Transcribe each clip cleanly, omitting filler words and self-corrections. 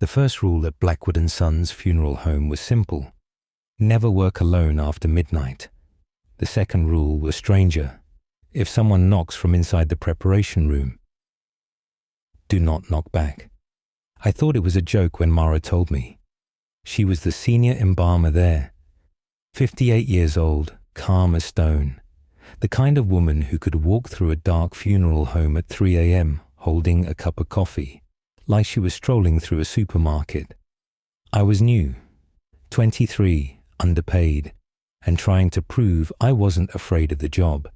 The first rule at Blackwood Sons Funeral Home was simple: never work alone after midnight. The second rule was stranger. If someone knocks from inside the preparation room, do not knock back. I thought it was a joke when Mara told me. She was the senior embalmer there, 58 years old, calm as stone, the kind of woman who could walk through a dark funeral home at 3 a.m. holding a cup of coffee, like she was strolling through a supermarket. I was new, 23, underpaid, and trying to prove I wasn't afraid of the job.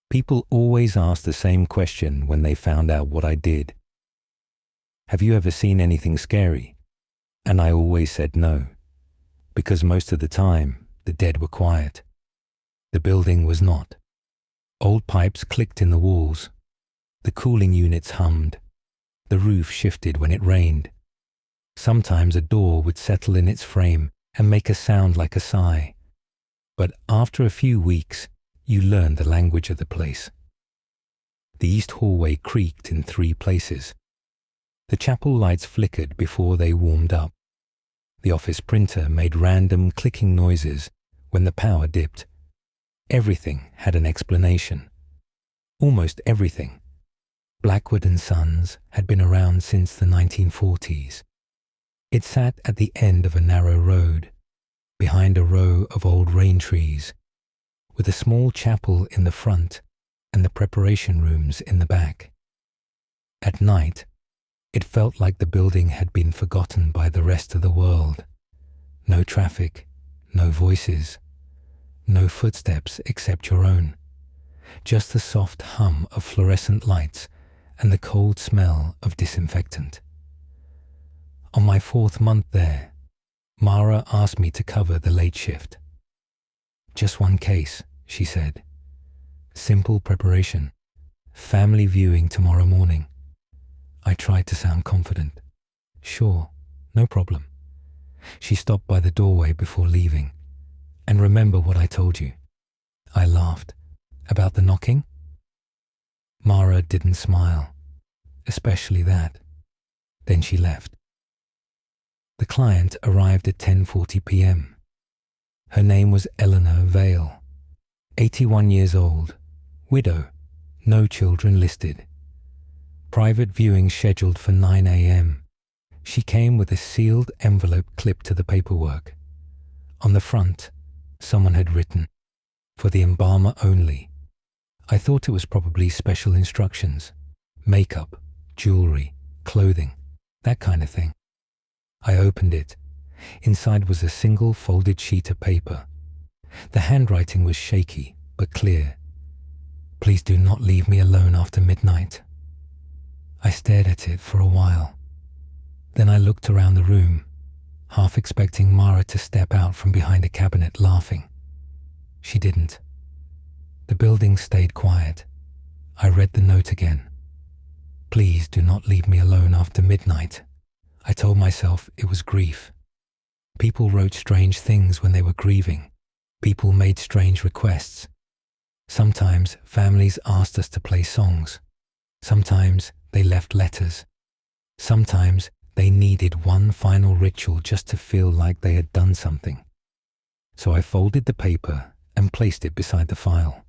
People always asked the same question when they found out what I did. Have you ever seen anything scary? And I always said no, because most of the time the dead were quiet. The building was not. Old pipes clicked in the walls. The cooling units hummed. The roof shifted when it rained. Sometimes a door would settle in its frame and make a sound like a sigh. But after a few weeks, you learned the language of the place. The east hallway creaked in 3 places. The chapel lights flickered before they warmed up. The office printer made random clicking noises when the power dipped. Everything had an explanation. Almost everything. Blackwood & Sons had been around since the 1940s. It sat at the end of a narrow road, behind a row of old rain trees, with a small chapel in the front and the preparation rooms in the back. At night, it felt like the building had been forgotten by the rest of the world. No traffic, no voices, no footsteps except your own. Just the soft hum of fluorescent lights and the cold smell of disinfectant. On my 4th month there, Mara asked me to cover the late shift. Just one case, she said. Simple preparation. Family viewing tomorrow morning. I tried to sound confident. Sure, no problem. She stopped by the doorway before leaving. And remember what I told you. I laughed. About the knocking? Mara didn't smile. Especially that. Then she left. The client arrived at 10:40 p.m. Her name was Eleanor Vale, 81 years old, widow, no children listed. Private viewing scheduled for 9 a.m. She came with a sealed envelope clipped to the paperwork. On the front, someone had written, "For the embalmer only." I thought it was probably special instructions, makeup, jewelry, clothing, that kind of thing. I opened it. Inside was a single folded sheet of paper. The handwriting was shaky, but clear. "Please do not leave me alone after midnight." I stared at it for a while. Then I looked around the room, half expecting Mara to step out from behind a cabinet laughing. She didn't. The building stayed quiet. I read the note again. "Please do not leave me alone after midnight." I told myself it was grief. People wrote strange things when they were grieving. People made strange requests. Sometimes families asked us to play songs. Sometimes they left letters. Sometimes they needed one final ritual just to feel like they had done something. So I folded the paper and placed it beside the file.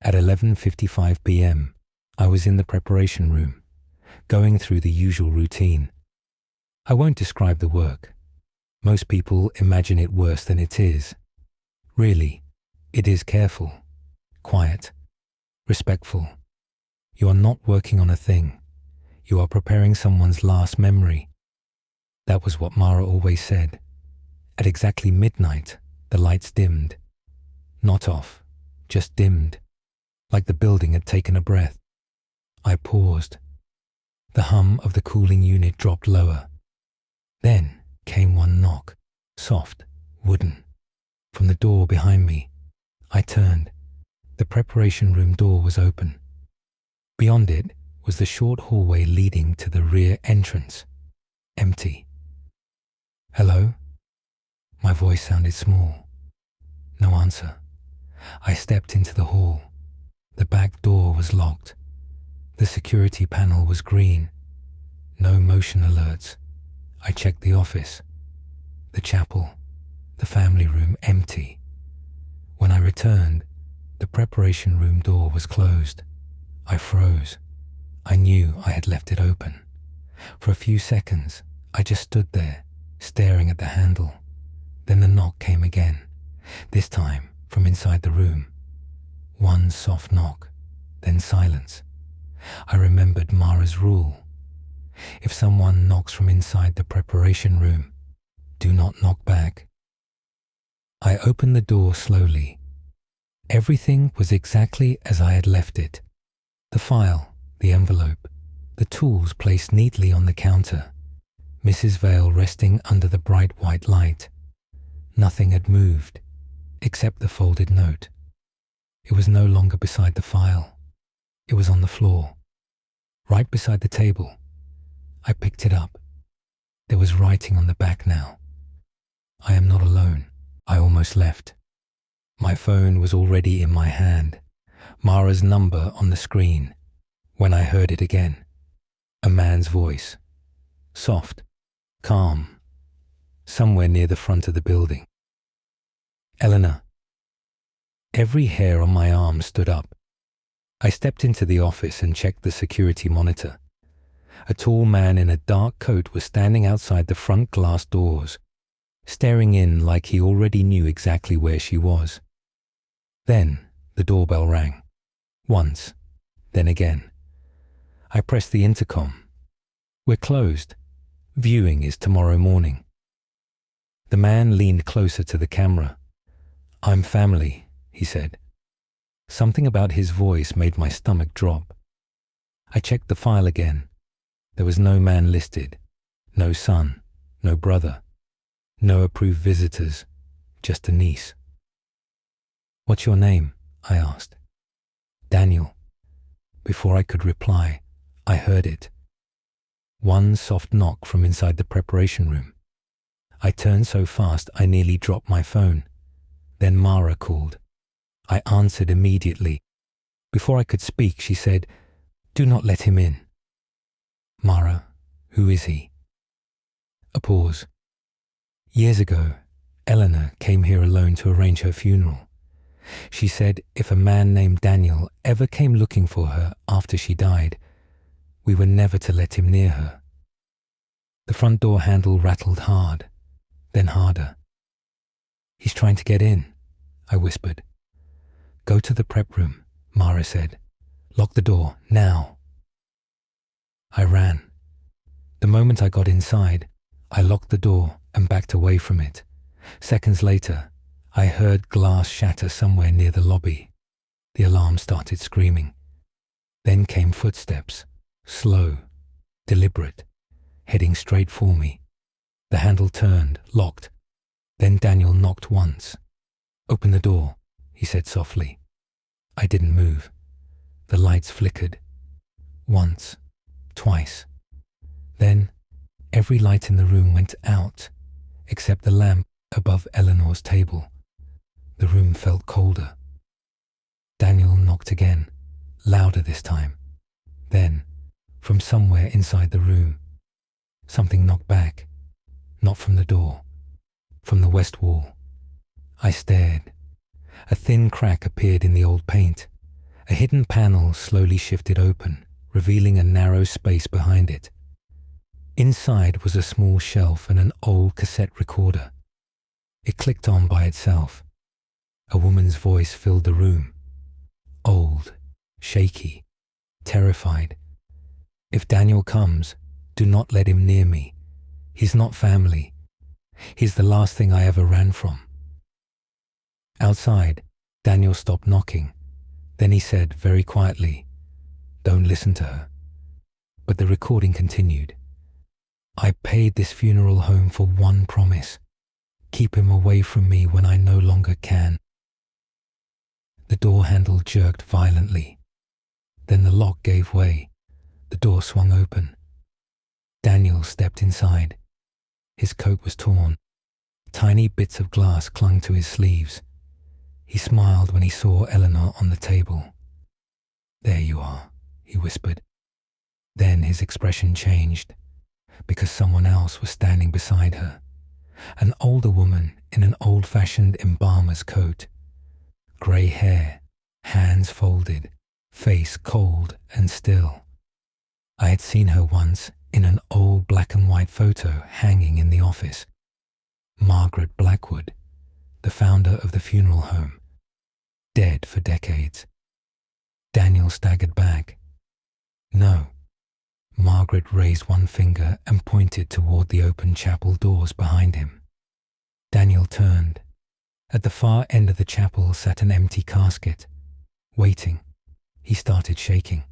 At 11:55 p.m., I was in the preparation room, going through the usual routine. I won't describe the work. Most people imagine it worse than it is. Really, it is careful, quiet, respectful. You are not working on a thing. You are preparing someone's last memory. That was what Mara always said. At exactly midnight, the lights dimmed. Not off, just dimmed, like the building had taken a breath. I paused. The hum of the cooling unit dropped lower. Then came one knock, soft, wooden. From the door behind me, I turned. The preparation room door was open. Beyond it was the short hallway leading to the rear entrance, empty. "Hello?" My voice sounded small. No answer. I stepped into the hall. The back door was locked. The security panel was green. No motion alerts. I checked the office, the chapel, the family room empty. When I returned, the preparation room door was closed. I froze. I knew I had left it open. For a few seconds, I just stood there, staring at the handle. Then the knock came again, this time from inside the room. One soft knock, then silence. I remembered Mara's rule. If someone knocks from inside the preparation room, do not knock back. I opened the door slowly. Everything was exactly as I had left it. The file, the envelope, the tools placed neatly on the counter, Mrs. Vale resting under the bright white light. Nothing had moved, except the folded note. It was no longer beside the file. It was on the floor, right beside the table. I picked it up. There was writing on the back now. I am not alone. I almost left. My phone was already in my hand, Mara's number on the screen, when I heard it again. A man's voice. Soft, calm, somewhere near the front of the building. Eleanor. Every hair on my arm stood up. I stepped into the office and checked the security monitor. A tall man in a dark coat was standing outside the front glass doors, staring in like he already knew exactly where she was. Then the doorbell rang. Once, then again. I pressed the intercom. We're closed. Viewing is tomorrow morning. The man leaned closer to the camera. I'm family, he said. Something about his voice made my stomach drop. I checked the file again. There was no man listed, no son, no brother, no approved visitors, just a niece. What's your name? I asked. Daniel. Before I could reply, I heard it. One soft knock from inside the preparation room. I turned so fast I nearly dropped my phone. Then Mara called. I answered immediately. Before I could speak, she said, "Do not let him in." Mara, who is he? A pause. Years ago, Eleanor came here alone to arrange her funeral. She said if a man named Daniel ever came looking for her after she died, we were never to let him near her. The front door handle rattled hard, then harder. He's trying to get in, I whispered. Go to the prep room, Mara said. Lock the door, now. I ran. The moment I got inside, I locked the door and backed away from it. Seconds later, I heard glass shatter somewhere near the lobby. The alarm started screaming. Then came footsteps, slow, deliberate, heading straight for me. The handle turned, locked. Then Daniel knocked once. Open the door, he said softly. I didn't move. The lights flickered. Once, twice. Then every light in the room went out, except the lamp above Eleanor's table. The room felt colder. Daniel knocked again, louder this time. Then, from somewhere inside the room, something knocked back, not from the door, from the west wall. I stared. A thin crack appeared in the old paint. A hidden panel slowly shifted open, revealing a narrow space behind it. Inside was a small shelf and an old cassette recorder. It clicked on by itself. A woman's voice filled the room. Old, shaky, terrified. If Daniel comes, do not let him near me. He's not family. He's the last thing I ever ran from. Outside, Daniel stopped knocking. Then he said very quietly, "Don't listen to her." But the recording continued. I paid this funeral home for one promise. Keep him away from me when I no longer can. The door handle jerked violently. Then the lock gave way. The door swung open. Daniel stepped inside. His coat was torn. Tiny bits of glass clung to his sleeves. He smiled when he saw Eleanor on the table. "There you are," he whispered. Then his expression changed. because someone else was standing beside her. An older woman in an old-fashioned embalmer's coat. Grey hair, hands folded, face cold and still. I had seen her once in an old black and white photo hanging in the office. Margaret Blackwood, the founder of the funeral home, dead for decades. Daniel staggered back. No. Margaret raised one finger and pointed toward the open chapel doors behind him. Daniel turned. At the far end of the chapel sat an empty casket, waiting. He started shaking.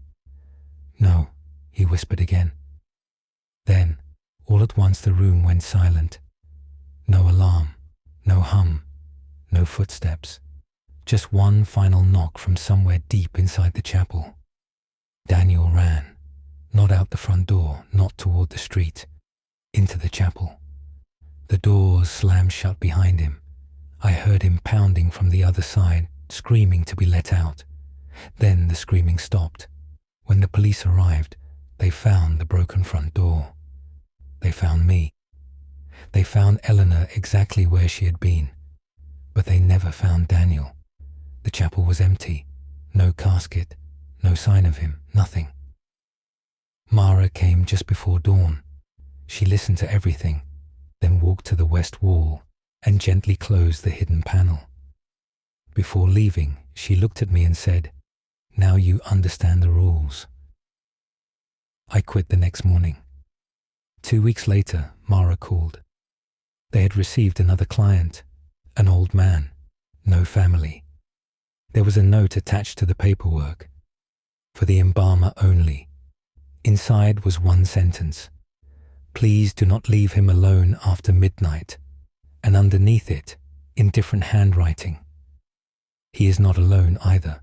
No, he whispered again. Then, all at once the room went silent. No alarm, no hum, no footsteps. Just one final knock from somewhere deep inside the chapel. Daniel ran, not out the front door, not toward the street, into the chapel. The doors slammed shut behind him. I heard him pounding from the other side, screaming to be let out. Then the screaming stopped. When the police arrived, they found the broken front door. They found me. They found Eleanor exactly where she had been. But they never found Daniel. The chapel was empty. No casket, no sign of him, nothing. Mara came just before dawn. She listened to everything, then walked to the west wall and gently closed the hidden panel. Before leaving, she looked at me and said, "Now you understand the rules." I quit the next morning. 2 weeks later, Mara called. They had received another client, an old man, no family. There was a note attached to the paperwork. For the embalmer only. Inside was one sentence. Please do not leave him alone after midnight. And underneath it, in different handwriting, he is not alone either.